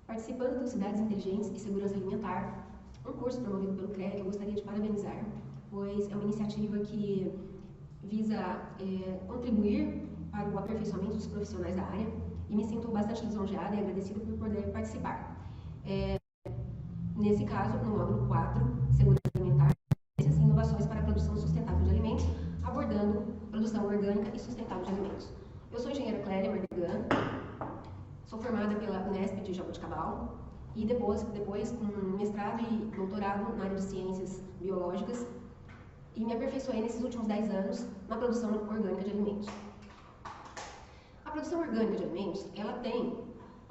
Participando do Cidades Inteligentes e Segurança Alimentar, um curso promovido pelo CREA que eu gostaria de parabenizar, pois é uma iniciativa que visa contribuir para o aperfeiçoamento dos profissionais da área e me sinto bastante lisonjeada e agradecida por poder participar. Nesse caso, no módulo 4, Segurança Alimentar, inovações para a produção sustentável de alimentos, abordando produção orgânica e sustentável de alimentos. Eu sou engenheira Clélia Mardegan, sou formada pela Unesp de Jaboticabal e depois com mestrado e doutorado na área de ciências biológicas e me aperfeiçoei nesses últimos 10 anos na produção orgânica de alimentos. A produção orgânica de alimentos, ela tem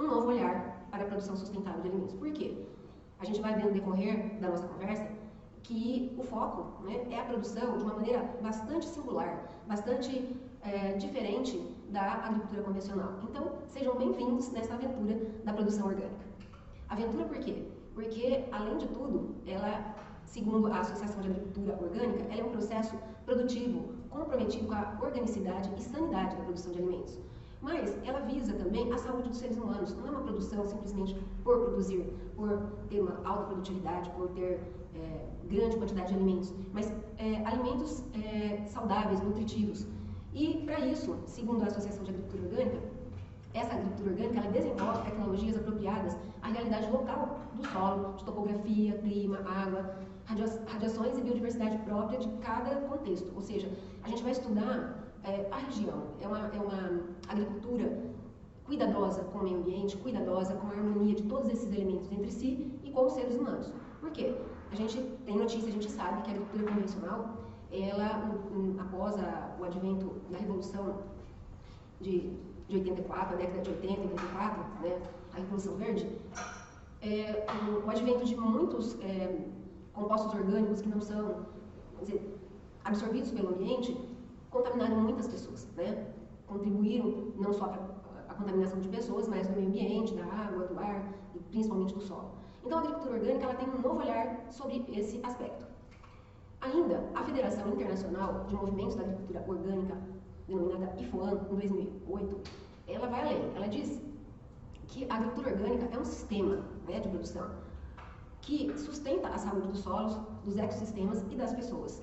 um novo olhar para a produção sustentável de alimentos. Por quê? A gente vai ver no decorrer da nossa conversa que o foco, né, é a produção de uma maneira bastante singular, bastante diferente da agricultura convencional. Então, sejam bem-vindos nessa aventura da produção orgânica. Aventura por quê? Porque, além de tudo, ela, segundo a Associação de Agricultura Orgânica, ela é um processo produtivo comprometido com a organicidade e sanidade da produção de alimentos. Mas ela visa também a saúde dos seres humanos. Não é uma produção simplesmente por produzir, por ter uma alta produtividade, por ter grande quantidade de alimentos, mas alimentos saudáveis, nutritivos. E para isso, segundo a Associação de Agricultura Orgânica, essa agricultura orgânica ela desenvolve tecnologias apropriadas à realidade local do solo, de topografia, clima, água, radiações e biodiversidade própria de cada contexto. Ou seja, a gente vai estudar a região. É uma agricultura cuidadosa com o meio ambiente, cuidadosa com a harmonia de todos esses elementos entre si e com os seres humanos. Por quê? A gente tem notícia, a gente sabe que a agricultura convencional, ela, após o advento da Revolução de 84, a década de 80, 84, né, a Revolução Verde, o advento de muitos compostos orgânicos que não são, absorvidos pelo ambiente, contaminaram muitas pessoas, né? Contribuíram não só para a contaminação de pessoas, mas do meio ambiente, da água, do ar e principalmente do solo. Então, a agricultura orgânica ela tem um novo olhar sobre esse aspecto. Ainda, a Federação Internacional de Movimentos da Agricultura Orgânica, denominada IFOAM, em 2008, ela vai além. Ela diz que a agricultura orgânica é um sistema, né, de produção que sustenta a saúde dos solos, dos ecossistemas e das pessoas.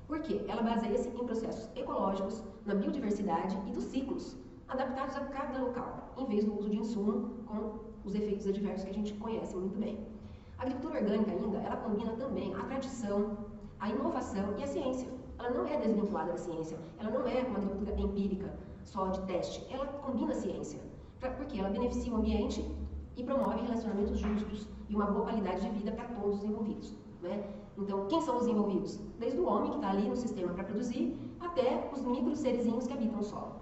Por quê? Ela baseia-se em processos ecológicos, na biodiversidade e dos ciclos, adaptados a cada local, em vez do uso de insumo com os efeitos adversos que a gente conhece muito bem. A agricultura orgânica ainda, ela combina também a tradição, a inovação e a ciência. Ela não é desvinculada da ciência, ela não é uma agricultura empírica, só de teste, ela combina a ciência, porque ela beneficia o ambiente e promove relacionamentos justos e uma boa qualidade de vida para todos os envolvidos, né? Então, quem são os envolvidos? Desde o homem que está ali no sistema para produzir, até os micro serezinhos que habitam o solo.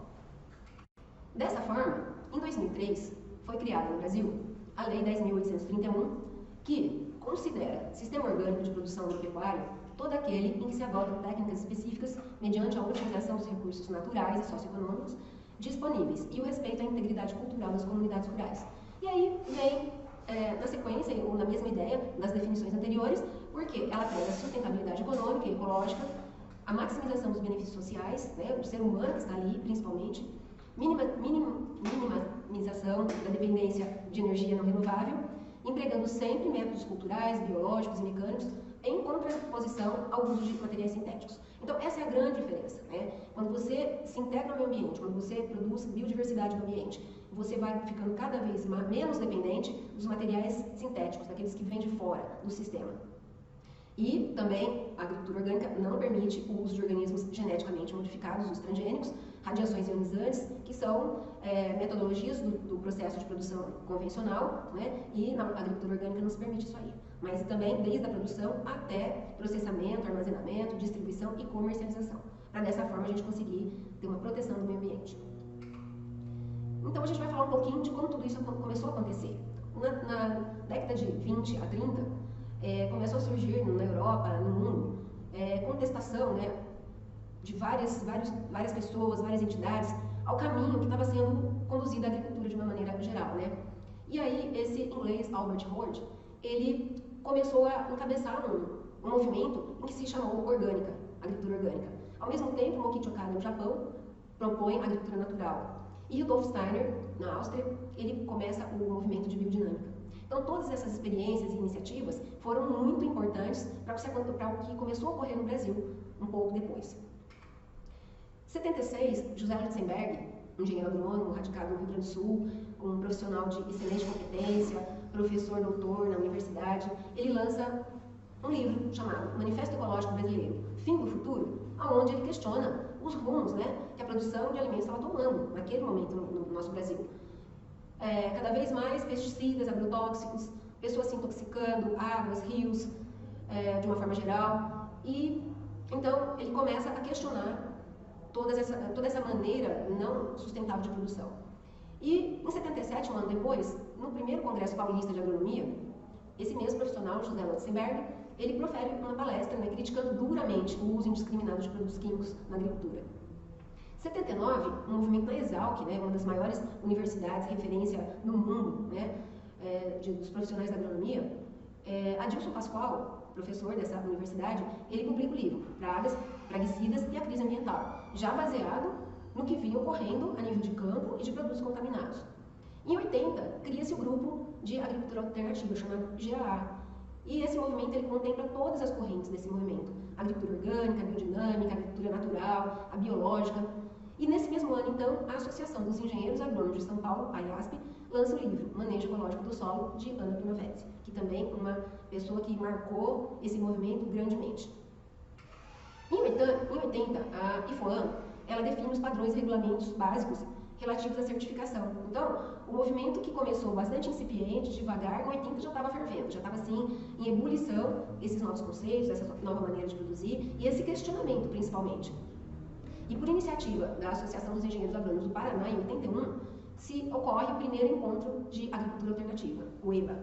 Dessa forma, em 2003, foi criada no Brasil a Lei 10.831, que considera sistema orgânico de produção agropecuária todo aquele em que se adotam técnicas específicas mediante a otimização dos recursos naturais e socioeconômicos disponíveis e o respeito à integridade cultural das comunidades rurais. E aí vem, na sequência, ou na mesma ideia das definições anteriores, porque ela preza a sustentabilidade econômica e ecológica, a maximização dos benefícios sociais, né, do ser humano que está ali, principalmente, minimização da dependência de energia não renovável, empregando sempre métodos culturais, biológicos e mecânicos em contraposição ao uso de materiais sintéticos. Então, essa é a grande diferença, né? Quando você se integra no meio ambiente, quando você produz biodiversidade no ambiente, você vai ficando cada vez menos dependente dos materiais sintéticos, daqueles que vêm de fora do sistema. E também a agricultura orgânica não permite o uso de organismos geneticamente modificados, os transgênicos, radiações ionizantes, que são metodologias do processo de produção convencional, né? E na agricultura orgânica não se permite isso aí. Mas também desde a produção até processamento, armazenamento, distribuição e comercialização. Para dessa forma a gente conseguir ter uma proteção do meio ambiente. Então a gente vai falar um pouquinho de como tudo isso começou a acontecer. Na década de 20 a 30, começou a surgir na Europa, no mundo, contestação, né, de várias pessoas, várias entidades, ao caminho que estava sendo conduzida a agricultura de uma maneira geral, né? E aí esse inglês Albert Hord, ele começou a encabeçar um movimento em que se chamou orgânica, agricultura orgânica. Ao mesmo tempo, Mokichi Okada, no Japão, propõe agricultura natural. E Rudolf Steiner, na Áustria, ele começa o movimento de biodinâmica. Então, todas essas experiências e iniciativas foram muito importantes para o que começou a ocorrer no Brasil um pouco depois. Em 76, José Lutzenberg, engenheiro agrônomo, radicado no Rio Grande do Sul, um profissional de excelente competência, professor doutor na universidade, ele lança um livro chamado Manifesto Ecológico Brasileiro, Fim do Futuro, onde ele questiona os rumos, né, que a produção de alimentos estava tomando naquele momento no nosso Brasil. Cada vez mais pesticidas, agrotóxicos, pessoas se intoxicando, águas, rios, de uma forma geral. E então ele começa a questionar toda essa maneira não sustentável de produção. E em 77, um ano depois, no primeiro Congresso Paulista de Agronomia, esse mesmo profissional, José Lutzenberg, ele profere uma palestra, né, criticando duramente o uso indiscriminado de produtos químicos na agricultura. Em 79, um movimento na Exalc, né, uma das maiores universidades referência no mundo, né, dos profissionais da agronomia, Adilson Pascoal, professor dessa universidade, ele publica o livro Pragas, Praguicidas e a Crise Ambiental, já baseado no que vinha ocorrendo a nível de campo e de produtos contaminados. Em 80, cria-se o grupo de agricultura alternativa, chamado GAA. E esse movimento ele contempla todas as correntes desse movimento: a agricultura orgânica, a biodinâmica, a agricultura natural, a biológica. E nesse mesmo ano, então, a Associação dos Engenheiros Agrônomos de São Paulo, a IASP, lança o livro Manejo Ecológico do Solo, de Ana Primovetsi, que também é uma pessoa que marcou esse movimento grandemente. Em 80, a IFOAM, ela define os padrões e regulamentos básicos relativos à certificação. Então, o movimento que começou bastante incipiente, devagar, em 80 já estava fervendo, já estava assim em ebulição esses novos conceitos, essa nova maneira de produzir e esse questionamento, principalmente. E por iniciativa da Associação dos Engenheiros Agrônomos do Paraná, em 81, se ocorre o primeiro encontro de agricultura alternativa, o EBA.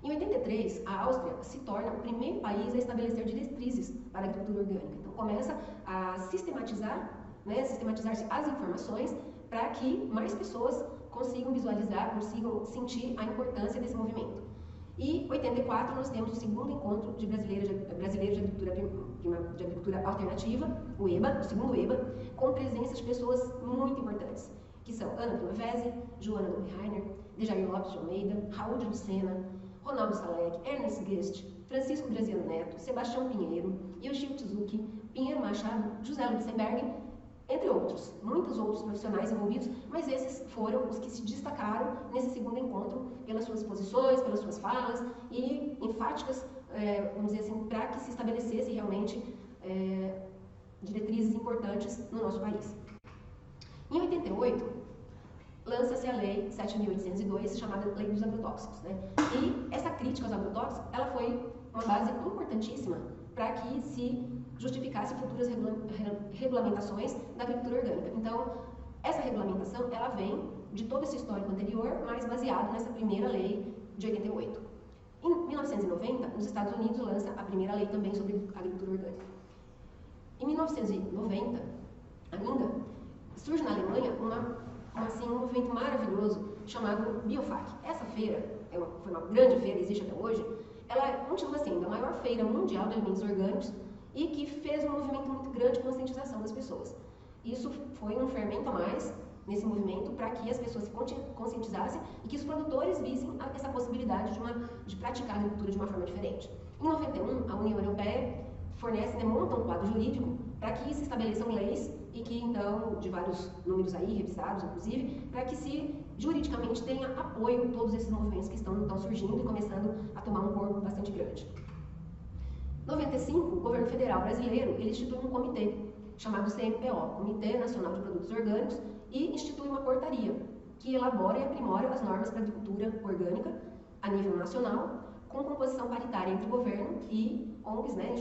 Em 83, a Áustria se torna o primeiro país a estabelecer diretrizes para a agricultura orgânica. Então, começa a sistematizar-se as informações para que mais pessoas consigam visualizar, consigam sentir a importância desse movimento. E em 84 nós temos o segundo encontro de brasileiros de agricultura alternativa, o EBA, o segundo EBA, com presença de pessoas muito importantes, que são Ana Primovetsi, Joana Dommerheiner, Dejair Lopes de Almeida, Raul de Lucena, Ronaldo Salek, Ernest Guest, Francisco Graziano Neto, Sebastião Pinheiro, Yoshio Tsuzuki, Pinheiro Machado, José Lutzenberg, entre outros, muitos outros profissionais envolvidos, mas esses foram os que se destacaram nesse segundo encontro pelas suas posições, pelas suas falas e enfáticas, vamos dizer assim, para que se estabelecesse realmente diretrizes importantes no nosso país. Em 88, lança-se a Lei 7.802, chamada Lei dos Agrotóxicos, né? E essa crítica aos agrotóxicos, ela foi uma base importantíssima para que se justificasse futuras regulamentações da agricultura orgânica. Então, essa regulamentação, ela vem de todo esse histórico anterior, mas baseado nessa primeira lei de 88. Em 1990, os Estados Unidos lança a primeira lei também sobre agricultura orgânica. Em 1990, ainda, surge na Alemanha um movimento maravilhoso chamado Biofac. Essa feira, foi uma grande feira, existe até hoje, ela continua sendo a maior feira mundial de alimentos orgânicos e que fez um movimento muito grande de conscientização das pessoas. Isso foi um fermento a mais nesse movimento para que as pessoas se conscientizassem e que os produtores vissem essa possibilidade de praticar a agricultura de uma forma diferente. Em 91, a União Europeia monta um quadro jurídico para que se estabeleçam leis e que, então, de vários números aí, revisados, inclusive, para que se juridicamente tenha apoio a todos esses movimentos que estão surgindo e começando a tomar um corpo bastante grande. Em 95, o governo federal brasileiro ele institui um comitê chamado CNPO, Comitê Nacional de Produtos Orgânicos, e institui uma portaria que elabora e aprimora as normas para a agricultura orgânica a nível nacional, com composição paritária entre governo e ONGs, né,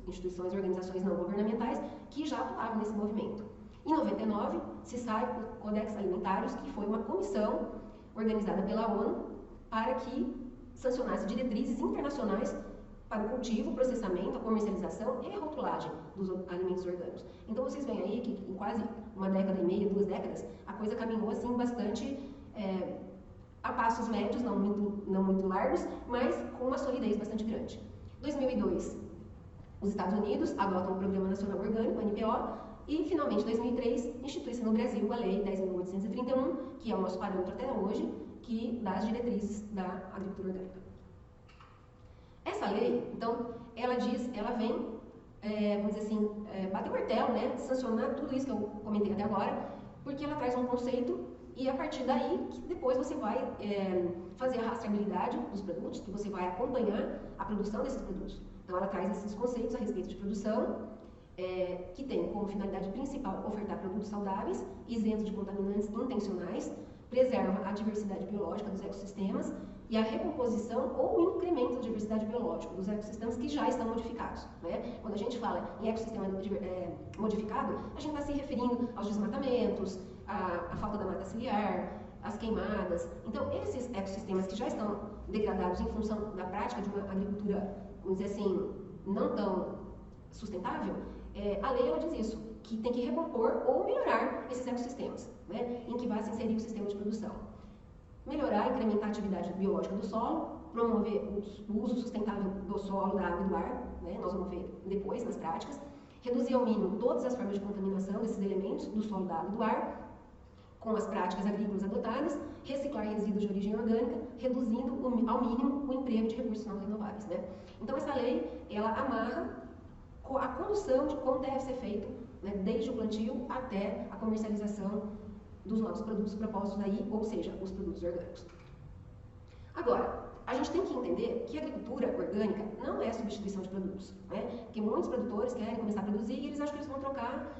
instituições e organizações não governamentais, que já atuavam nesse movimento. Em 99, se sai o Codex Alimentários, que foi uma comissão organizada pela ONU para que sancionasse diretrizes internacionais para o cultivo, processamento, a comercialização e a rotulagem dos alimentos orgânicos. Então vocês veem aí que em quase uma década e meia, 2 décadas, a coisa caminhou assim bastante a passos médios, não muito largos, mas com uma solidez bastante grande. Em 2002, os Estados Unidos adotam o Programa Nacional Orgânico, NPO, E, finalmente, em 2003, institui-se no Brasil a Lei 10.831, que é o nosso parâmetro até hoje, que dá as diretrizes da agricultura orgânica. Essa lei, então, ela vem, vamos dizer assim, bater o martelo, né, sancionar tudo isso que eu comentei até agora, porque ela traz um conceito e, a partir daí, que depois você vai fazer a rastreabilidade dos produtos, que você vai acompanhar a produção desses produtos. Então, ela traz esses conceitos a respeito de produção, que tem como finalidade principal ofertar produtos saudáveis, isentos de contaminantes intencionais, preserva a diversidade biológica dos ecossistemas e a recomposição ou o incremento da diversidade biológica dos ecossistemas que já estão modificados, né? Quando a gente fala em ecossistema modificado, a gente está se referindo aos desmatamentos, à falta da mata ciliar, às queimadas. Então, esses ecossistemas que já estão degradados em função da prática de uma agricultura, vamos dizer assim, não tão sustentável, a lei ela diz isso, que tem que recompor ou melhorar esses ecossistemas, né, em que vai se inserir o sistema de produção. Melhorar e incrementar a atividade biológica do solo, promover o uso sustentável do solo, da água e do ar, né, nós vamos ver depois nas práticas, reduzir ao mínimo todas as formas de contaminação desses elementos do solo, da água e do ar, com as práticas agrícolas adotadas, reciclar resíduos de origem orgânica, reduzindo ao mínimo o emprego de recursos não renováveis, né. Então essa lei, ela amarra a condução de como deve ser feito, né, desde o plantio até a comercialização dos novos produtos propostos aí, ou seja, os produtos orgânicos. Agora, a gente tem que entender que a agricultura orgânica não é substituição de produtos, né? Porque muitos produtores querem começar a produzir e eles acham que eles vão trocar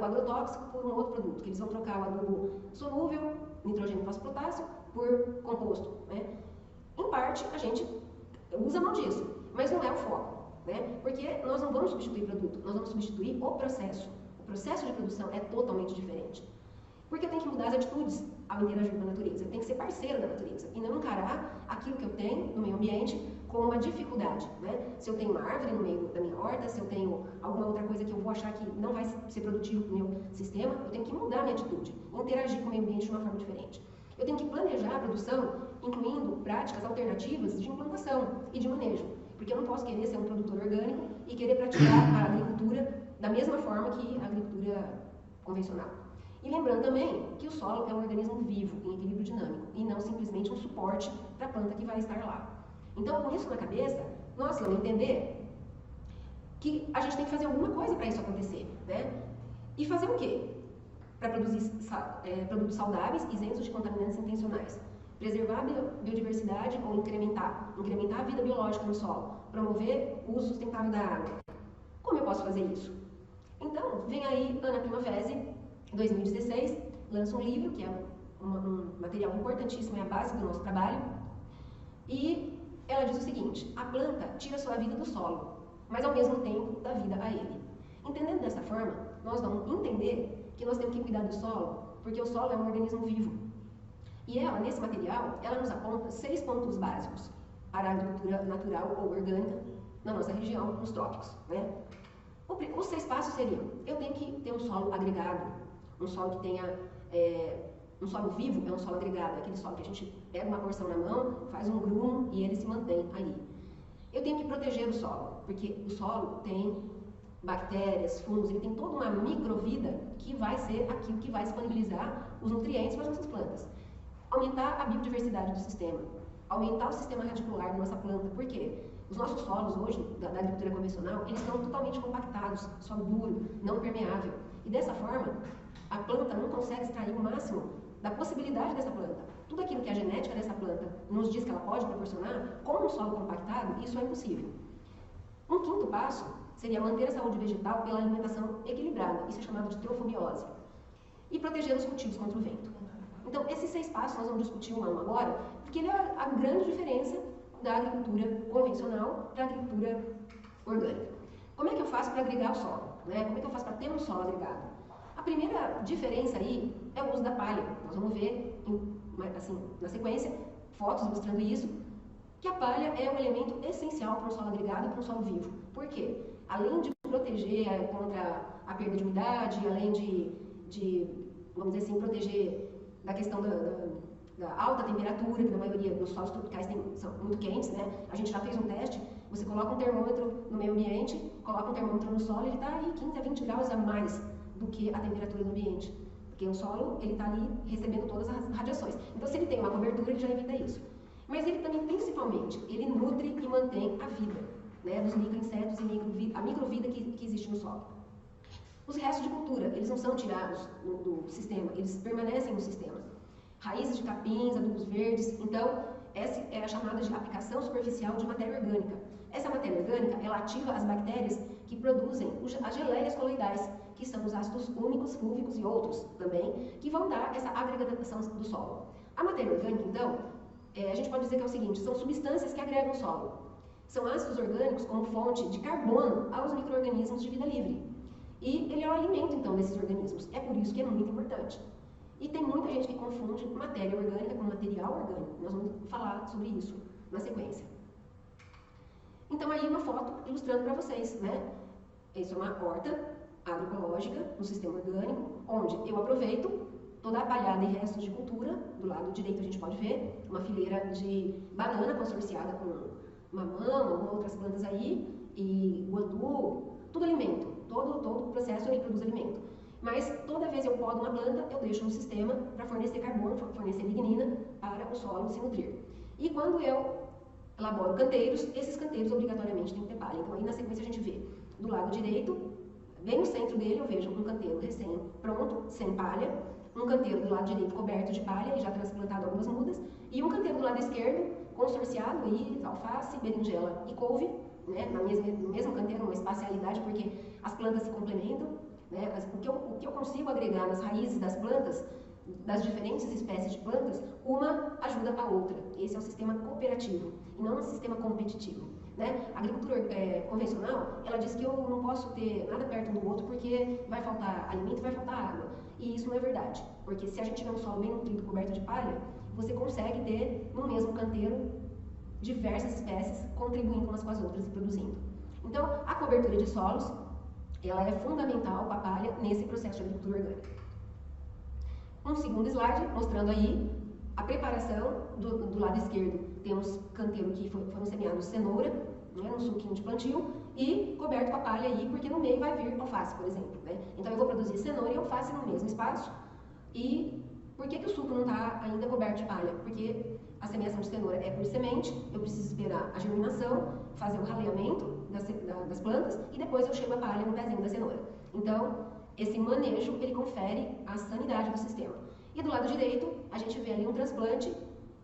o agrotóxico por um outro produto, que eles vão trocar o adubo solúvel, nitrogênio, fósforo, potássio, por composto, né? Em parte, a gente usa mão disso, mas não é o foco. Né? Porque nós não vamos substituir produto, nós vamos substituir o processo. O processo de produção é totalmente diferente. Porque eu tenho que mudar as atitudes ao interagir com a natureza. Eu tenho que ser parceiro da natureza e não encarar aquilo que eu tenho no meio ambiente como uma dificuldade. Né? Se eu tenho uma árvore no meio da minha horta, se eu tenho alguma outra coisa que eu vou achar que não vai ser produtivo para o meu sistema, eu tenho que mudar a minha atitude, interagir com o meio ambiente de uma forma diferente. Eu tenho que planejar a produção, incluindo práticas alternativas de implantação e de manejo. Porque eu não posso querer ser um produtor orgânico e querer praticar a agricultura da mesma forma que a agricultura convencional. E lembrando também que o solo é um organismo vivo, em equilíbrio dinâmico, e não simplesmente um suporte para a planta que vai estar lá. Então, com isso na cabeça, nós vamos entender que a gente tem que fazer alguma coisa para isso acontecer, né? E fazer o quê? Para produzir produtos saudáveis, isentos de contaminantes intencionais. Preservar a biodiversidade ou incrementar a vida biológica no solo, promover o uso sustentável da água. Como eu posso fazer isso? Então, vem aí Ana Primavesi, 2016, lança um livro, que é um material importantíssimo, é a base do nosso trabalho, e ela diz o seguinte: a planta tira sua vida do solo, mas ao mesmo tempo dá vida a ele. Entendendo dessa forma, nós vamos entender que nós temos que cuidar do solo, porque o solo é um organismo vivo. E ela, nesse material, ela nos aponta 6 pontos básicos para a agricultura natural ou orgânica na nossa região, nos trópicos, né? Os 6 passos seriam: eu tenho que ter um solo agregado, um solo que tenha, um solo vivo é um solo agregado, aquele solo que a gente pega uma porção na mão, faz um grumo e ele se mantém ali. Eu tenho que proteger o solo, porque o solo tem bactérias, fungos, ele tem toda uma microvida que vai ser aquilo que vai disponibilizar os nutrientes para as nossas plantas. Aumentar a biodiversidade do sistema, aumentar o sistema radicular da nossa planta, por quê? Os nossos solos hoje, da agricultura convencional, eles estão totalmente compactados, solo duro, não permeável. E dessa forma, a planta não consegue extrair o máximo da possibilidade dessa planta. Tudo aquilo que a genética dessa planta nos diz que ela pode proporcionar, com um solo compactado, isso é impossível. Um quinto passo seria manter a saúde vegetal pela alimentação equilibrada, isso é chamado de trofobiose. E proteger os cultivos contra o vento. Então, esses 6 passos nós vamos discutir um a um agora, porque ele é a grande diferença da agricultura convencional para a agricultura orgânica. Como é que eu faço para agregar o solo? Né? Como é que eu faço para ter um solo agregado? A primeira diferença aí é o uso da palha. Nós vamos ver, assim, na sequência, fotos mostrando isso, que a palha é um elemento essencial para um solo agregado e para um solo vivo. Por quê? Além de proteger contra a perda de umidade, além de vamos dizer assim, proteger da questão da alta temperatura, que na maioria dos solos tropicais são muito quentes, né? A gente já fez um teste, você coloca um termômetro no meio ambiente, coloca um termômetro no solo, ele está aí 15 a 20 graus a mais do que a temperatura do ambiente. Porque o solo, ele está ali recebendo todas as radiações. Então, se ele tem uma cobertura, ele já evita isso. Mas ele também, principalmente, ele nutre e mantém a vida, né, dos microinsetos e a microvida que existe no solo. Os restos de cultura, eles não são tirados do sistema, eles permanecem no sistema. Raízes de capins, adubos verdes, então, essa é a chamada de aplicação superficial de matéria orgânica. Essa matéria orgânica, ela ativa as bactérias que produzem as geleias coloidais, que são os ácidos úmicos, fúlvicos e outros também, que vão dar essa agregação do solo. A matéria orgânica, então, a gente pode dizer que é o seguinte, são substâncias que agregam o solo. São ácidos orgânicos como fonte de carbono aos micro-organismos de vida livre. E ele é o alimento, então, desses organismos. É por isso que é muito importante. E tem muita gente que confunde matéria orgânica com material orgânico. Nós vamos falar sobre isso na sequência. Então, aí uma foto ilustrando para vocês, né? Isso é uma horta agroecológica no sistema orgânico, onde eu aproveito toda a palhada e restos de cultura. Do lado direito a gente pode ver uma fileira de banana consorciada com mamão, outras plantas aí, e guandu, tudo alimento. Todo o processo ele produz alimento. Mas toda vez que eu podo uma planta, eu deixo no sistema para fornecer carbono, fornecer lignina para o solo se nutrir. E quando eu elaboro canteiros, esses canteiros obrigatoriamente têm que ter palha. Então aí na sequência a gente vê do lado direito, bem no centro dele eu vejo um canteiro recém-pronto, sem palha, um canteiro do lado direito coberto de palha e já transplantado algumas mudas, e um canteiro do lado esquerdo consorciado aí, alface, berinjela e couve, né, no mesmo canteiro, uma espacialidade, porque as plantas se complementam, né, o que eu consigo agregar nas raízes das plantas, das diferentes espécies de plantas, uma ajuda a outra. Esse é o sistema cooperativo, e não um sistema competitivo. Né? A agricultura convencional, ela diz que eu não posso ter nada perto um do outro porque vai faltar alimento e vai faltar água. E isso não é verdade, porque se a gente tiver um solo bem nutrido, coberto de palha, você consegue ter no mesmo canteiro diversas espécies contribuindo umas com as outras e produzindo. Então, a cobertura de solos, ela é fundamental com a palha nesse processo de agricultura orgânica. Um segundo slide mostrando aí a preparação do lado esquerdo. Temos canteiro que foram semeados cenoura, né, no suquinho de plantio, e coberto com a palha aí, porque no meio vai vir alface, por exemplo. Né? Então eu vou produzir cenoura e alface no mesmo espaço. E por que o suco não está ainda coberto de palha? Porque a semeação de cenoura é por semente, eu preciso esperar a germinação, fazer o raleamento das plantas e depois eu chego a palha no pezinho da cenoura. Então, esse manejo, ele confere a sanidade do sistema. E do lado direito, a gente vê ali um transplante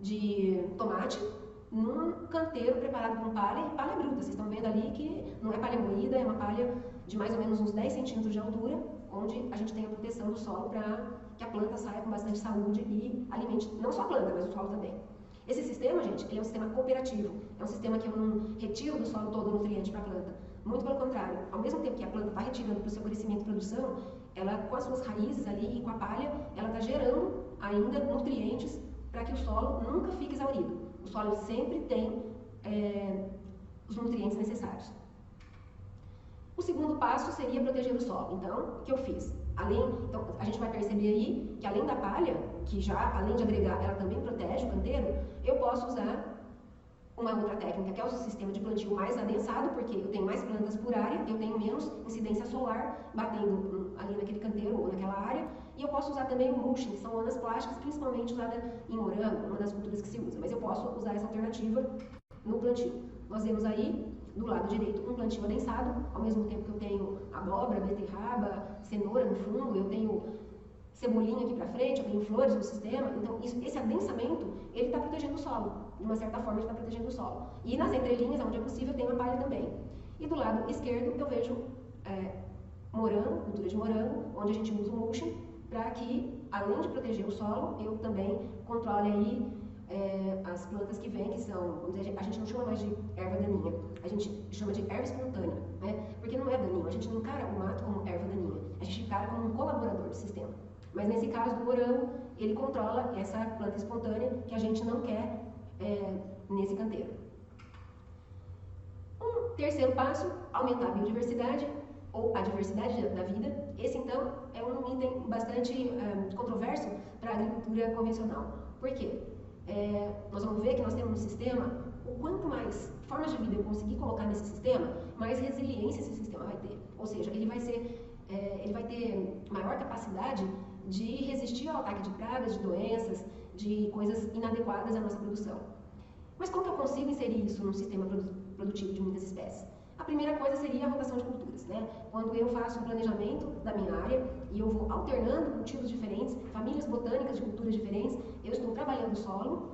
de tomate num canteiro preparado com palha e palha bruta. Vocês estão vendo ali que não é palha moída, é uma palha de mais ou menos uns 10 centímetros de altura, onde a gente tem a proteção do solo para que a planta saia com bastante saúde e alimente não só a planta, mas o solo também. Esse sistema, gente, ele é um sistema cooperativo. É um sistema que eu não retiro do solo todo o nutriente para a planta. Muito pelo contrário, ao mesmo tempo que a planta está retirando para o seu crescimento e produção, ela, com as suas raízes ali e com a palha, ela está gerando ainda nutrientes para que o solo nunca fique exaurido. O solo sempre tem os nutrientes necessários. O segundo passo seria proteger o solo. Então, o que eu fiz? Então, a gente vai perceber aí que além da palha, que já, além de agregar, ela também protege o canteiro, eu posso usar uma outra técnica, que é o sistema de plantio mais adensado, porque eu tenho mais plantas por área, eu tenho menos incidência solar batendo ali naquele canteiro ou naquela área, e eu posso usar também o mulching, que são lonas plásticas, principalmente usada em morango, uma das culturas que se usa, mas eu posso usar essa alternativa no plantio. Nós vemos aí, do lado direito, um plantio adensado, ao mesmo tempo que eu tenho abóbora, beterraba, cenoura no fundo, eu tenho cebolinha aqui para frente, eu tenho flores no sistema, então esse adensamento, ele está protegendo o solo, de uma certa forma ele está protegendo o solo. E nas entrelinhas, onde é possível, tem a palha também. E do lado esquerdo eu vejo morango, cultura de morango, onde a gente usa o mulching, para que, além de proteger o solo, eu também controle aí as plantas que vêm, que são, vamos dizer, a gente não chama mais de erva daninha, a gente chama de erva espontânea, né? Porque não é daninho, a gente não encara o mato como erva daninha, a gente encara como um colaborador do sistema. Mas nesse caso do morango, ele controla essa planta espontânea que a gente não quer nesse canteiro. Um terceiro passo, aumentar a biodiversidade ou a diversidade da vida. Esse, então, é um item bastante controverso para a agricultura convencional. Por quê? Nós vamos ver que nós temos no sistema, o quanto mais formas de vida eu conseguir colocar nesse sistema, mais resiliência esse sistema vai ter. Ou seja, ele vai ser ele vai ter maior capacidade de resistir ao ataque de pragas, de doenças, de coisas inadequadas à nossa produção. Mas como que eu consigo inserir isso num sistema produtivo de muitas espécies? A primeira coisa seria a rotação de culturas, né? Quando eu faço um planejamento da minha área e eu vou alternando cultivos diferentes, famílias botânicas de culturas diferentes, eu estou trabalhando o solo,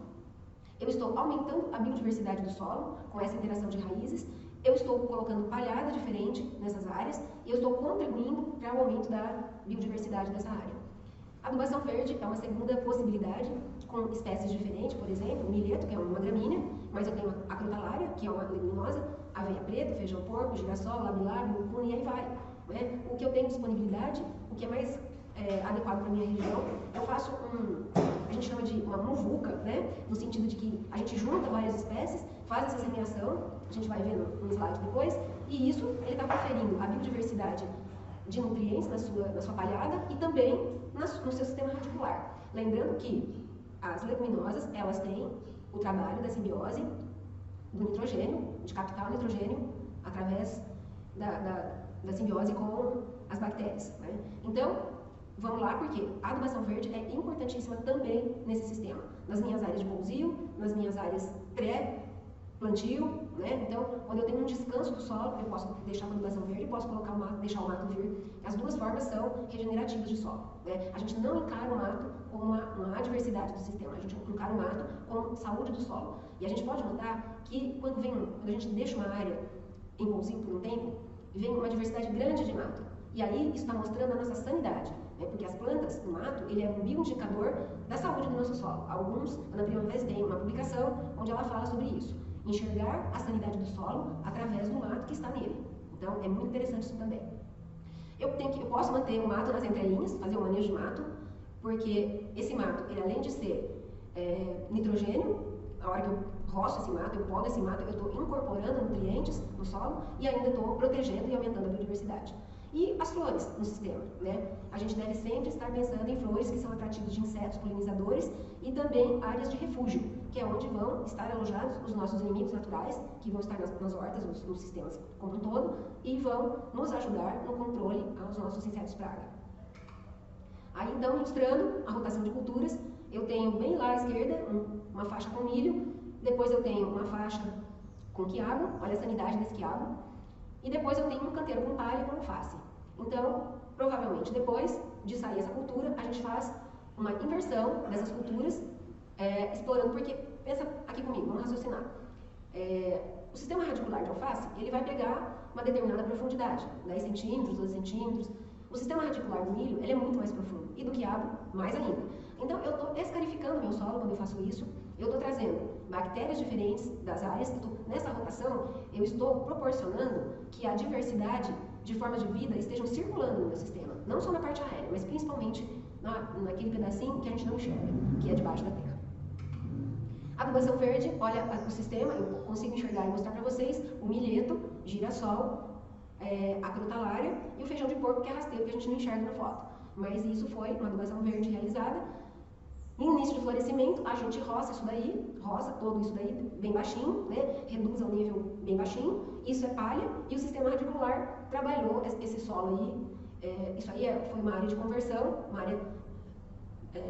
eu estou aumentando a biodiversidade do solo com essa interação de raízes, eu estou colocando palhada diferente nessas áreas e eu estou contribuindo para o aumento da biodiversidade dessa área. A adubação verde é uma segunda possibilidade, com espécies diferentes, por exemplo, o milheto, que é uma gramínea, mas eu tenho a crotalária, que é uma leguminosa, aveia preta, feijão porco, girassol, labilábio, cuna e aí vai. Né? O que eu tenho disponibilidade, o que é mais adequado para a minha região, eu faço a gente chama de uma muvuca, né? No sentido de que a gente junta várias espécies, faz essa semeação, a gente vai ver no slide depois, e isso ele está conferindo a biodiversidade de nutrientes na sua palhada e também no seu sistema radicular. Lembrando que as leguminosas, elas têm o trabalho da simbiose do nitrogênio, de captar o nitrogênio através da simbiose com as bactérias. Né? Então, vamos lá, porque a adubação verde é importantíssima também nesse sistema. Nas minhas áreas de pousio, nas minhas áreas pré-plantio, né? Então, quando eu tenho um descanso do solo, eu posso deixar a adubação verde e posso colocar deixar o mato vir. As duas formas são regenerativas de solo. Né? A gente não encara o mato como uma adversidade do sistema, a gente encara o mato como saúde do solo. E a gente pode notar que quando a gente deixa uma área em pousio por um tempo, vem uma diversidade grande de mato. E aí isso está mostrando a nossa sanidade. Né? Porque as plantas, o mato, ele é um bioindicador da saúde do nosso solo. Alguns, a Ana Prima Vez tem uma publicação onde ela fala sobre isso. Enxergar a sanidade do solo através do mato que está nele. Então, é muito interessante isso também. Eu posso manter o mato nas entrelinhas, fazer o manejo de mato, porque esse mato, ele além de ser nitrogênio, a hora que eu roço esse mato, eu podo esse mato, eu estou incorporando nutrientes no solo e ainda estou protegendo e aumentando a biodiversidade. E as flores no sistema, né? A gente deve sempre estar pensando em flores que são atrativos de insetos polinizadores e também áreas de refúgio, que é onde vão estar alojados os nossos inimigos naturais, que vão estar nas hortas, nos sistemas como um todo, e vão nos ajudar no controle aos nossos insetos praga. Aí então, ilustrando a rotação de culturas, eu tenho bem lá à esquerda uma faixa com milho, depois eu tenho uma faixa com quiabo, olha a sanidade desse quiabo, e depois eu tenho um canteiro com palha e com alface. Então, provavelmente depois de sair essa cultura, a gente faz uma inversão dessas culturas, explorando, porque, pensa aqui comigo, vamos raciocinar. O sistema radicular de alface, ele vai pegar uma determinada profundidade, 10 centímetros, 12 centímetros. O sistema radicular do milho, ele é muito mais profundo, e do quiabo, mais ainda. Então, eu estou escarificando meu solo quando eu faço isso, eu estou trazendo bactérias diferentes das áreas, nessa rotação, eu estou proporcionando que a diversidade de formas de vida estejam circulando no meu sistema, não só na parte aérea, mas principalmente naquele pedacinho que a gente não enxerga, que é debaixo da terra. A adubação verde, olha o sistema, eu consigo enxergar e mostrar para vocês o milheto, girassol, a crotalária e o feijão de porco, que é rasteiro, que a gente não enxerga na foto. Mas isso foi uma adubação verde realizada. No início de florescimento, a gente roça isso daí, roça todo isso daí bem baixinho, né? Reduz ao nível bem baixinho, isso é palha, e o sistema radicular trabalhou esse solo aí. Isso aí foi uma área de conversão, uma área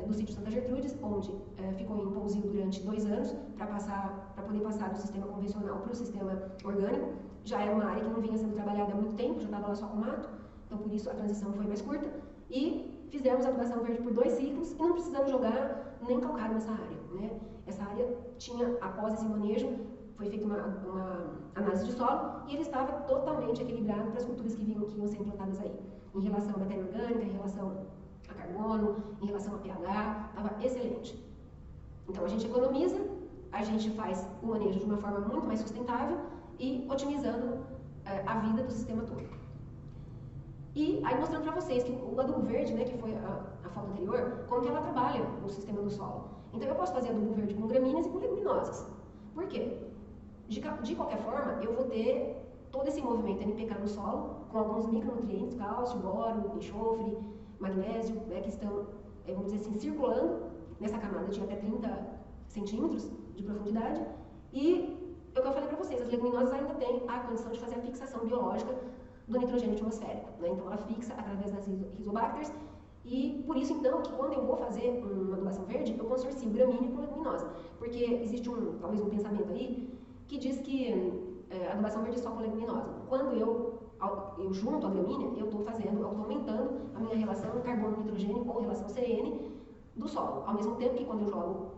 do sítio Santa Gertrudes, onde ficou em pousio durante 2 anos para poder passar do sistema convencional para o sistema orgânico. Já era uma área que não vinha sendo trabalhada há muito tempo, já estava lá só com mato, então por isso a transição foi mais curta. E fizemos a adubação verde por 2 ciclos e não precisamos jogar nem calcário nessa área. Né? Essa área tinha, após esse manejo, foi feita uma análise de solo e ele estava totalmente equilibrado para as culturas que iam ser implantadas aí, em relação à matéria orgânica, em relação a carbono, em relação a pH, estava excelente. Então a gente economiza, a gente faz o manejo de uma forma muito mais sustentável e otimizando a vida do sistema todo. E aí mostrando para vocês que o adubo verde, né, que foi a foto anterior, como que ela trabalha no sistema do solo. Então eu posso fazer adubo verde com gramíneas e com leguminosas. Por quê? De qualquer forma, eu vou ter todo esse movimento NPK no solo, com alguns micronutrientes, cálcio, boro, enxofre, magnésio, né, que estão, vamos dizer assim, circulando nessa camada de até 30 centímetros de profundidade. E é o que eu falei para vocês, as leguminosas ainda têm a condição de fazer a fixação biológica do nitrogênio atmosférico, né? Então ela fixa através das rizobacters e por isso então que quando eu vou fazer uma adubação verde, eu consorcio gramínea com leguminosa, porque existe talvez um pensamento aí que diz que a adubação verde é só com leguminosa. Quando eu junto a gramínea, eu estou aumentando a minha relação carbono-nitrogênio ou relação CN do solo, ao mesmo tempo que quando eu jogo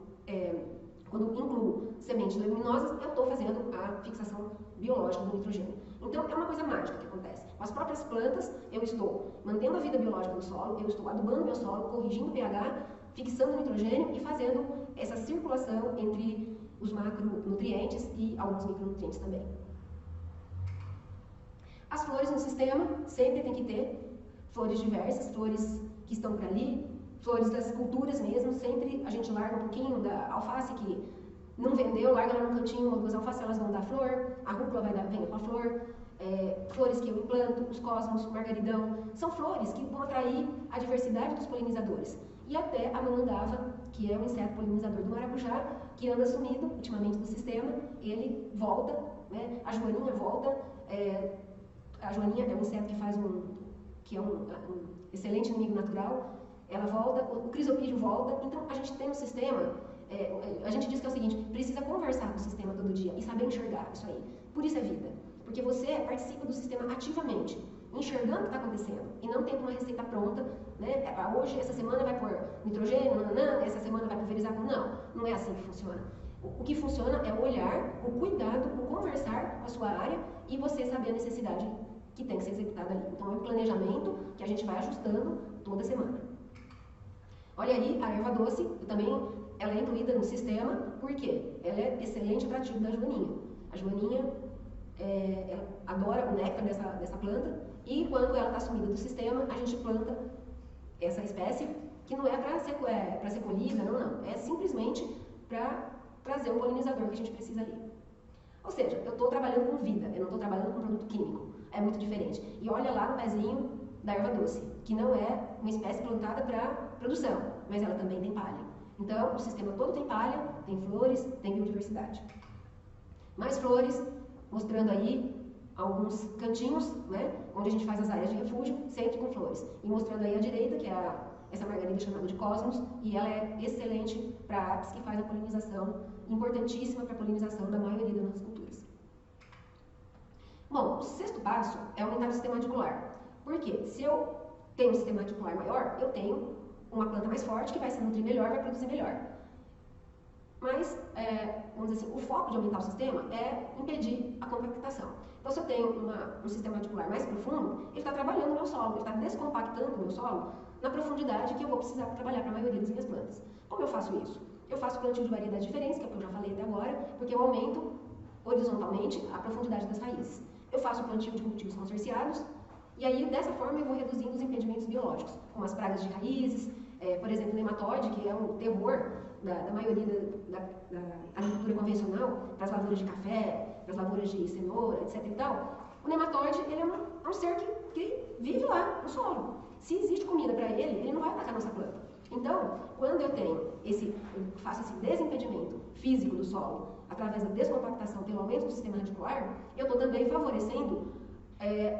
quando incluo sementes leguminosas, eu estou fazendo a fixação biológica do nitrogênio. Então, é uma coisa mágica que acontece. Com as próprias plantas, eu estou mantendo a vida biológica do solo, eu estou adubando meu solo, corrigindo o pH, fixando o nitrogênio e fazendo essa circulação entre os macronutrientes e alguns micronutrientes também. As flores no sistema sempre tem que ter flores diversas, flores que estão por ali, flores das culturas mesmo, sempre a gente larga um pouquinho da alface que não vendeu, larga lá no cantinho uma, duas alfaces, elas vão dar flor, a rúcula vem com a flor, flores que eu implanto, os cosmos, o margaridão, são flores que vão atrair a diversidade dos polinizadores. E até a mamandava, que é um inseto polinizador do maracujá, que anda sumido ultimamente do sistema, ele volta, né? A joaninha volta, a joaninha é um inseto que é um excelente inimigo natural, ela volta, o crisopídeo volta, então a gente tem um sistema, a gente diz que é o seguinte, precisa conversar com o sistema todo dia e saber enxergar isso aí. Por isso é vida, porque você participa do sistema ativamente, enxergando o que está acontecendo e não tendo uma receita pronta, né? Hoje, essa semana vai pôr nitrogênio, essa semana vai pulverizar com... Não é assim que funciona. O que funciona é o olhar, o cuidado, o conversar com a sua área e você saber a necessidade que tem que ser executada ali. Então é um planejamento que a gente vai ajustando toda semana. Olha aí, a erva doce, ela é incluída no sistema, porque ela é excelente atrativo da joaninha. A joaninha ela adora o néctar dessa planta, e quando ela está sumida do sistema, a gente planta essa espécie, que não é para ser colhida, não. É simplesmente para trazer o polinizador que a gente precisa ali. Ou seja, eu estou trabalhando com vida, eu não estou trabalhando com produto químico. É muito diferente. E olha lá no pezinho da erva doce, que não é uma espécie plantada para produção, mas ela também tem palha. Então, o sistema todo tem palha, tem flores, tem biodiversidade. Mais flores, mostrando aí alguns cantinhos, né, onde a gente faz as áreas de refúgio, sempre com flores. E mostrando aí à direita, que é essa margarida chamada de cosmos, e ela é excelente para apis, que faz a polinização, importantíssima para a polinização da maioria das nossas culturas. Bom, o sexto passo é aumentar o sistema radicular. Por quê? Se eu tenho um sistema radicular maior, eu tenho uma planta mais forte que vai se nutrir melhor, vai produzir melhor. Mas, vamos dizer assim, o foco de aumentar o sistema é impedir a compactação. Então, se eu tenho um sistema radicular mais profundo, ele está trabalhando o meu solo, ele está descompactando o meu solo na profundidade que eu vou precisar trabalhar para a maioria das minhas plantas. Como eu faço isso? Eu faço plantio de variedades diferentes, que é o que eu já falei até agora, porque eu aumento horizontalmente a profundidade das raízes. Eu faço plantio de cultivos consorciados, e aí, dessa forma, eu vou reduzindo os impedimentos biológicos, como as pragas de raízes, por exemplo, o nematóide, que é um terror da maioria da agricultura convencional, para as lavouras de café, para as lavouras de cenoura, etc. e tal. O nematóide, ele é um ser que vive lá no solo. Se existe comida para ele, ele não vai atacar a nossa planta. Então, quando eu faço esse desimpedimento físico do solo, através da descompactação pelo aumento do sistema radicular, eu estou também favorecendo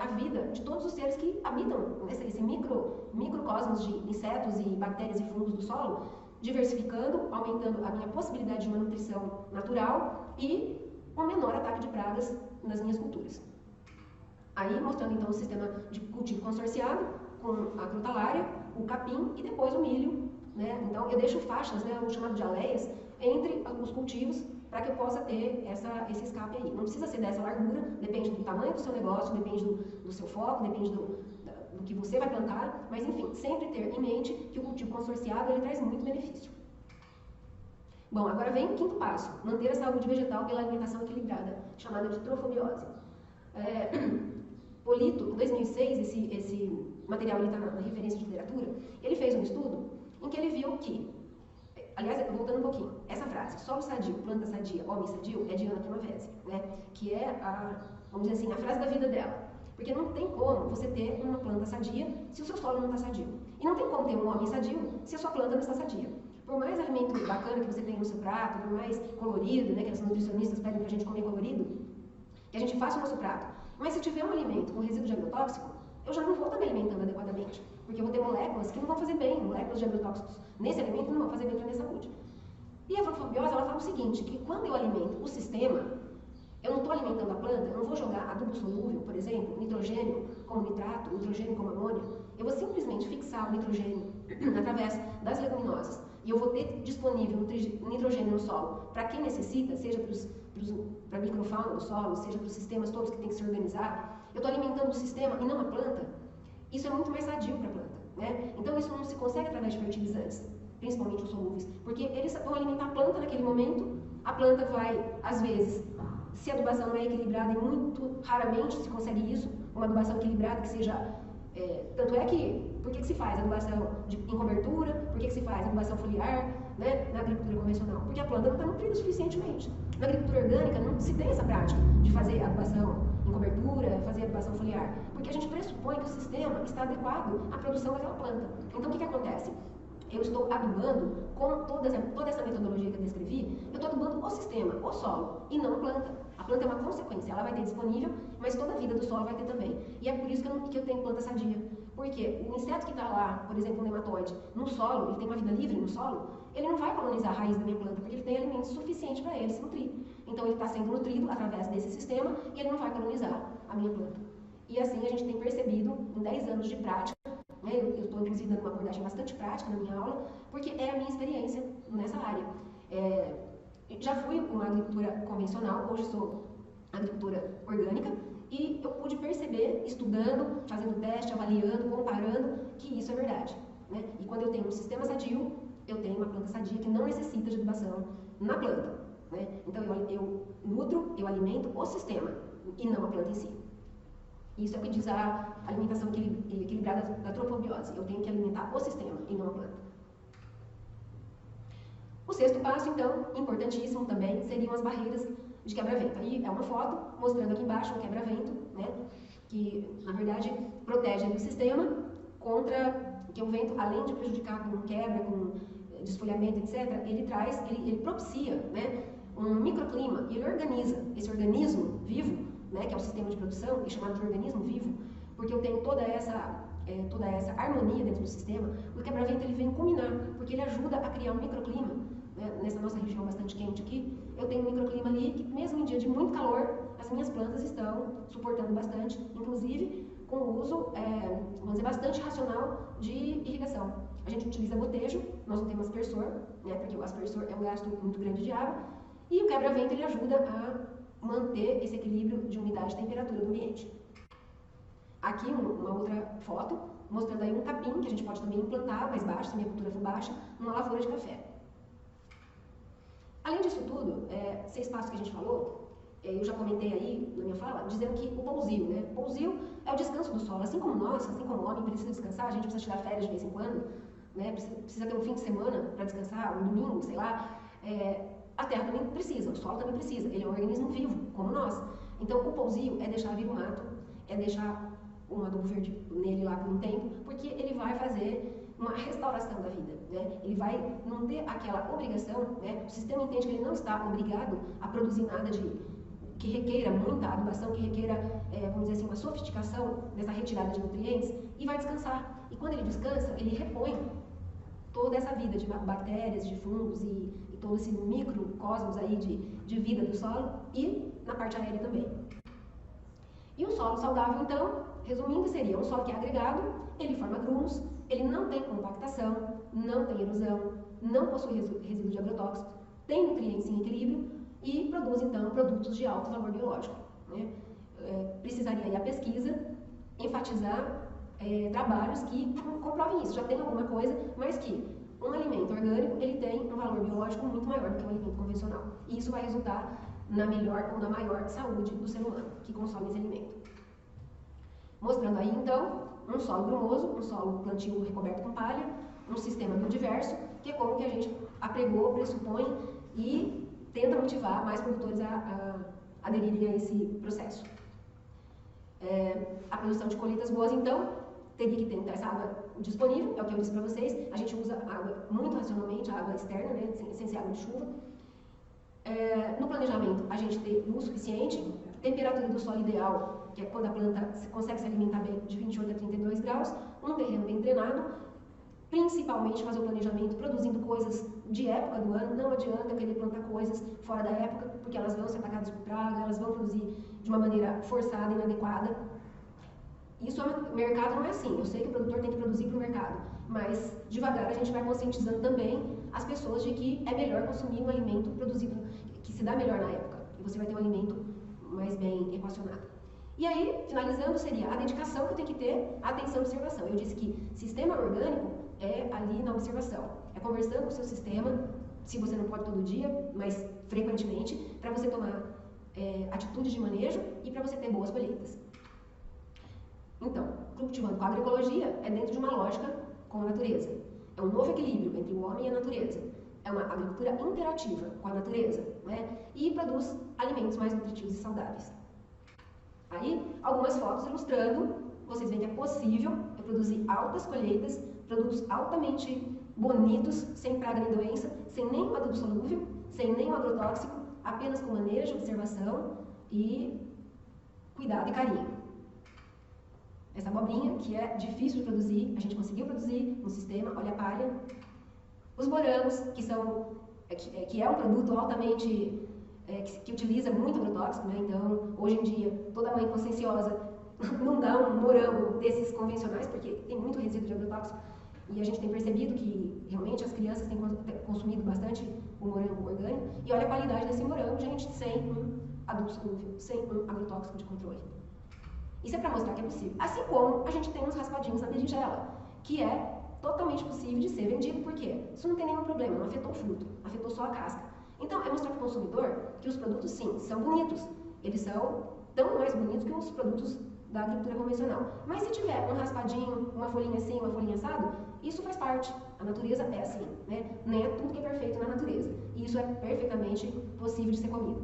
a vida de todos os seres que habitam esse microcosmos de insetos e bactérias e fungos do solo, diversificando, aumentando a minha possibilidade de uma nutrição natural e um menor ataque de pragas nas minhas culturas. Aí, mostrando então o sistema de cultivo consorciado, com a crotalária, o capim e depois o milho, né? Então, eu deixo faixas, né, o chamado de aleias, entre os cultivos, para que eu possa ter esse escape aí. Não precisa ser dessa largura, depende do tamanho do seu negócio, depende do seu foco, depende do que você vai plantar, mas enfim, sempre ter em mente que o cultivo consorciado ele traz muito benefício. Bom, agora vem o quinto passo, manter a saúde vegetal pela alimentação equilibrada, chamada de trofobiose. Polito, em 2006, esse material está na referência de literatura, ele fez um estudo em que ele viu que, aliás, voltando um pouquinho, essa frase, solo sadio, planta sadia, homem sadio, é de Ana Primavera, né? Que é vamos dizer assim, a frase da vida dela. Porque não tem como você ter uma planta sadia se o seu solo não está sadio. E não tem como ter um homem sadio se a sua planta não está sadia. Por mais alimento bacana que você tenha no seu prato, por mais colorido, né, que as nutricionistas pedem para a gente comer colorido, que a gente faça o nosso prato Mas se tiver um alimento com resíduo de agrotóxico, eu já não vou estar me alimentando adequadamente, porque eu vou ter moléculas que não vão fazer bem, moléculas de agrotóxicos nesse alimento não vão fazer bem para a minha saúde. E a agrofobiose, ela fala o seguinte, que quando eu alimento o sistema, eu não estou alimentando a planta, eu não vou jogar adubo solúvel, por exemplo, nitrogênio como nitrato, nitrogênio como amônia, eu vou simplesmente fixar o nitrogênio através das leguminosas e eu vou ter disponível nitrogênio no solo para quem necessita, seja para a microfauna do solo, seja para os sistemas todos que tem que se organizar, eu estou alimentando o sistema e não a planta, isso é muito mais sadio para a planta, né? Então isso não se consegue através de fertilizantes, principalmente os solúveis, porque eles vão alimentar a planta naquele momento, a planta vai, às vezes, se a adubação não é equilibrada, e muito raramente se consegue isso, uma adubação equilibrada que seja... tanto é que, por que se faz adubação em cobertura, por que se faz adubação foliar, né, na agricultura convencional? Porque a planta não está nutrida suficientemente. Na agricultura orgânica não se tem essa prática de fazer adubação em cobertura, fazer adubação foliar, porque a gente pressupõe que o sistema está adequado à produção daquela planta. Então o que acontece? Eu estou adubando com toda essa metodologia que eu descrevi, eu estou adubando o sistema, o solo, e não a planta. A planta é uma consequência, ela vai ter disponível, mas toda a vida do solo vai ter também. E é por isso que eu tenho planta sadia. Porque o inseto que está lá, por exemplo, um nematóide, no solo, ele tem uma vida livre no solo, ele não vai colonizar a raiz da minha planta, porque ele tem alimento suficiente para ele se nutrir. Então ele está sendo nutrido através desse sistema e ele não vai colonizar a minha planta. E assim a gente tem percebido, em 10 anos de prática, né, eu estou inclusive dando uma abordagem bastante prática na minha aula, porque é a minha experiência nessa área. Já fui uma agricultura convencional, hoje sou agricultura orgânica, e eu pude perceber, estudando, fazendo teste, avaliando, comparando, que isso é verdade, né? E quando eu tenho um sistema sadio, eu tenho uma planta sadia que não necessita de adubação na planta, né? Então eu nutro, eu alimento o sistema, e não a planta em si. Isso é o que diz a alimentação equilibrada da trofobiose. Eu tenho que alimentar o sistema e não a planta. O sexto passo, então, importantíssimo também, seriam as barreiras de quebra-vento. Aí é uma foto mostrando aqui embaixo um quebra-vento, né, que, na verdade, protege o sistema contra que o vento, além de prejudicar com quebra, com desfolhamento, etc., ele propicia, né, um microclima e ele organiza esse organismo vivo, né, que é o sistema de produção, é chamado de organismo vivo, porque eu tenho toda essa harmonia dentro do sistema. O quebra-vento ele vem culminar, porque ele ajuda a criar um microclima, né, nessa nossa região bastante quente aqui, eu tenho um microclima ali que mesmo em dia de muito calor, as minhas plantas estão suportando bastante, inclusive com o uso, vamos dizer, bastante racional de irrigação. A gente utiliza gotejo, nós não temos aspersor, né, porque o aspersor é um gasto muito grande de água, e o quebra-vento ele ajuda a manter esse equilíbrio de umidade e temperatura do ambiente. Aqui uma outra foto, mostrando aí um capim, que a gente pode também implantar mais baixo, se a minha cultura for baixa, numa lavoura de café. Além disso tudo, 6 passos que a gente falou, eu já comentei aí na minha fala, dizendo que o pousio, né? O pousio é o descanso do solo. Assim como nós, assim como o homem precisa descansar, a gente precisa tirar férias de vez em quando, né? Precisa ter um fim de semana para descansar, um domingo, sei lá. A terra também precisa, o solo também precisa. Ele é um organismo vivo, como nós. Então, o pousio é deixar vir o mato, é deixar um adubo verde nele lá por um tempo, porque ele vai fazer uma restauração da vida, né? Ele vai não ter aquela obrigação, né? O sistema entende que ele não está obrigado a produzir nada que requeira muita adubação, que requeira, vamos dizer assim, uma sofisticação nessa retirada de nutrientes, e vai descansar. E quando ele descansa, ele repõe toda essa vida de bactérias, de fungos e todo esse microcosmos aí de vida do solo e na parte aérea também. E o solo saudável, então, resumindo, seria um solo que é agregado, ele forma grumos, ele não tem compactação, não tem erosão, não possui resíduo de agrotóxico, tem nutrientes em equilíbrio e produz, então, produtos de alto valor biológico, né? Precisaria aí a pesquisa enfatizar trabalhos que comprovem isso. Já tem alguma coisa, mas que um alimento orgânico ele tem um valor biológico muito maior do que um alimento convencional. E isso vai resultar na melhor ou na maior saúde do ser humano que consome esse alimento. Mostrando aí, então, um solo grumoso, um solo plantio recoberto com palha, um sistema biodiverso, que é como que a gente apregou, pressupõe e tenta motivar mais produtores a aderirem a esse processo. A produção de colheitas boas, então, teria que ter essa água disponível, é o que eu disse para vocês. A gente usa água muito racionalmente, a água externa, né, sem ser água de chuva. No planejamento, a gente ter luz suficiente, temperatura do solo ideal que é quando a planta consegue se alimentar bem de 28 a 32 graus, um terreno bem drenado, principalmente fazer o planejamento produzindo coisas de época do ano. Não adianta eu querer plantar coisas fora da época, porque elas vão ser atacadas por praga, elas vão produzir de uma maneira forçada e inadequada. Isso o mercado não é assim. Eu sei que o produtor tem que produzir para o mercado, mas devagar a gente vai conscientizando também as pessoas de que é melhor consumir um alimento produzido que se dá melhor na época, e você vai ter um alimento mais bem equacionado. E aí, finalizando, seria a dedicação que eu tenho que ter, a atenção e observação. Eu disse que sistema orgânico é ali na observação, é conversando com o seu sistema, se você não pode todo dia, mas frequentemente, para você tomar atitudes de manejo e para você ter boas colheitas. Então, cultivando com a agroecologia é dentro de uma lógica com a natureza. É um novo equilíbrio entre o homem e a natureza. É uma agricultura interativa com a natureza, né? E produz alimentos mais nutritivos e saudáveis. Aí, algumas fotos ilustrando, vocês veem que é possível produzir altas colheitas, produtos altamente bonitos, sem praga nem doença, sem nenhum adubo solúvel, sem nenhum agrotóxico, apenas com manejo, observação e cuidado e carinho. Essa abobrinha, que é difícil de produzir, a gente conseguiu produzir no sistema, olha a palha. Os morangos, que é um produto altamente, que utiliza muito agrotóxico, né? Então, hoje em dia, toda mãe conscienciosa não dá um morango desses convencionais, porque tem muito resíduo de agrotóxico, e a gente tem percebido que realmente as crianças têm consumido bastante o morango orgânico, e olha a qualidade desse morango, gente, sem um adubo solúvel, sem um agrotóxico de controle. Isso é para mostrar que é possível. Assim como a gente tem uns raspadinhos na berinjela, que é totalmente possível de ser vendido, por quê? Isso não tem nenhum problema, não afetou o fruto, afetou só a casca. Então, é mostrar para o consumidor que os produtos, sim, são bonitos. Eles são tão mais bonitos que os produtos da agricultura convencional. Mas se tiver um raspadinho, uma folhinha assim, uma folhinha assado, isso faz parte. A natureza é assim, né? Nem é tudo que é perfeito na natureza. E isso é perfeitamente possível de ser comido.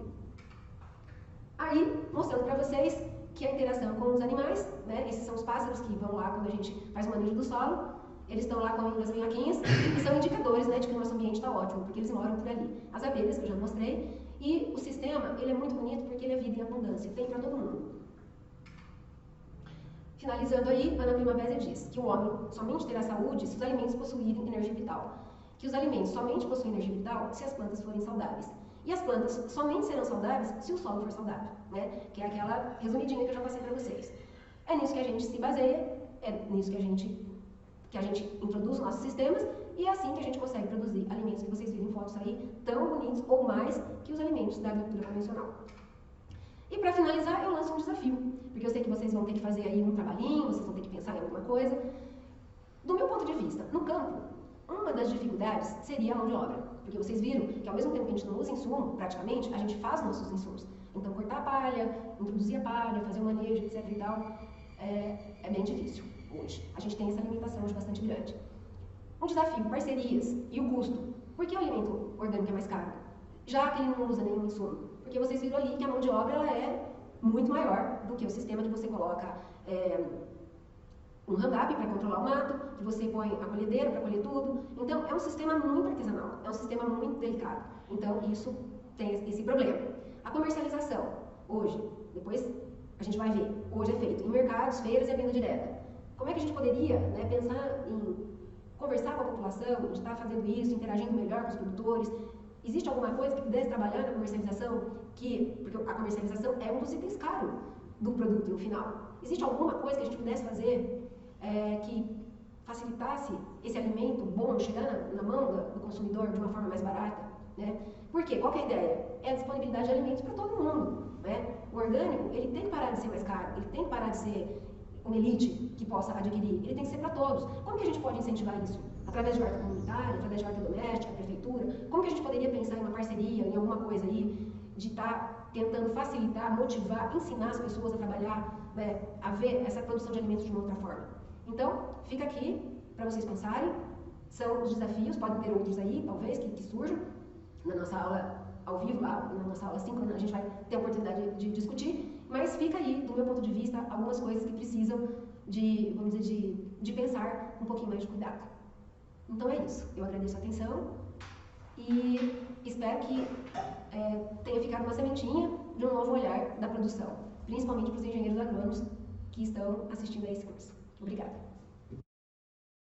Aí, mostrando para vocês que a interação com os animais, né? Esses são os pássaros que vão lá quando a gente faz o manejo do solo, eles estão lá comendo as minhoquinhas e são indicadores, né, de que o nosso ambiente está ótimo, porque eles moram por ali. As abelhas, que eu já mostrei, e o sistema, ele é muito bonito porque ele é vida em abundância, tem para todo mundo. Finalizando aí, Ana Primavera diz que o homem somente terá saúde se os alimentos possuírem energia vital, que os alimentos somente possuem energia vital se as plantas forem saudáveis. E as plantas somente serão saudáveis se o solo for saudável, né? Que é aquela resumidinha que eu já passei para vocês. É nisso que a gente se baseia, é nisso que a gente introduz os nossos sistemas, e é assim que a gente consegue produzir alimentos que vocês viram em fotos aí, tão bonitos ou mais que os alimentos da agricultura convencional. E para finalizar, eu lanço um desafio, porque eu sei que vocês vão ter que fazer aí um trabalhinho, vocês vão ter que pensar em alguma coisa. Do meu ponto de vista, no campo, uma das dificuldades seria a mão de obra, porque vocês viram que ao mesmo tempo que a gente não usa insumo, praticamente, a gente faz nossos insumos. Então, cortar a palha, introduzir a palha, fazer o manejo, etc e tal, é bem difícil hoje. A gente tem essa limitação hoje bastante grande. Um desafio, parcerias e o custo. Por que o alimento orgânico é mais caro? Já que ele não usa nenhum insumo. Porque vocês viram ali que a mão de obra ela é muito maior do que o sistema que você coloca um hang-up para controlar o mato, que você põe a colhedeira para colher tudo. Então, é um sistema muito artesanal, é um sistema muito delicado. Então, isso tem esse problema. A comercialização, hoje, depois a gente vai ver, hoje é feito em mercados, feiras e a venda direta. Como é que a gente poderia, né, pensar em conversar com a população, de estar fazendo isso, interagindo melhor com os produtores? Existe alguma coisa que pudesse trabalhar na comercialização? Porque a comercialização é um dos itens caros do produto no final. Existe alguma coisa que a gente pudesse fazer que facilitasse esse alimento bom chegar na mão do consumidor de uma forma mais barata? Né? Por quê? Qual que é a ideia? É a disponibilidade de alimentos para todo mundo. Né? O orgânico, ele tem que parar de ser mais caro, ele tem que parar de ser uma elite que possa adquirir, ele tem que ser para todos. Como que a gente pode incentivar isso? Através de horta comunitária, através de horta doméstica, prefeitura? Como que a gente poderia pensar em uma parceria, em alguma coisa aí, de estar tentando facilitar, motivar, ensinar as pessoas a trabalhar, né, a ver essa produção de alimentos de uma outra forma? Então, fica aqui para vocês pensarem, são os desafios, podem ter outros aí, talvez, que surjam na nossa aula ao vivo, lá na nossa aula síncrona, a gente vai ter a oportunidade de discutir, mas fica aí, do meu ponto de vista, algumas coisas que precisam de, vamos dizer, de pensar um pouquinho mais de cuidado. Então é isso, eu agradeço a atenção e espero que tenha ficado uma sementinha de um novo olhar da produção. principalmente para os engenheiros agrônomos que estão assistindo a esse curso. Obrigada.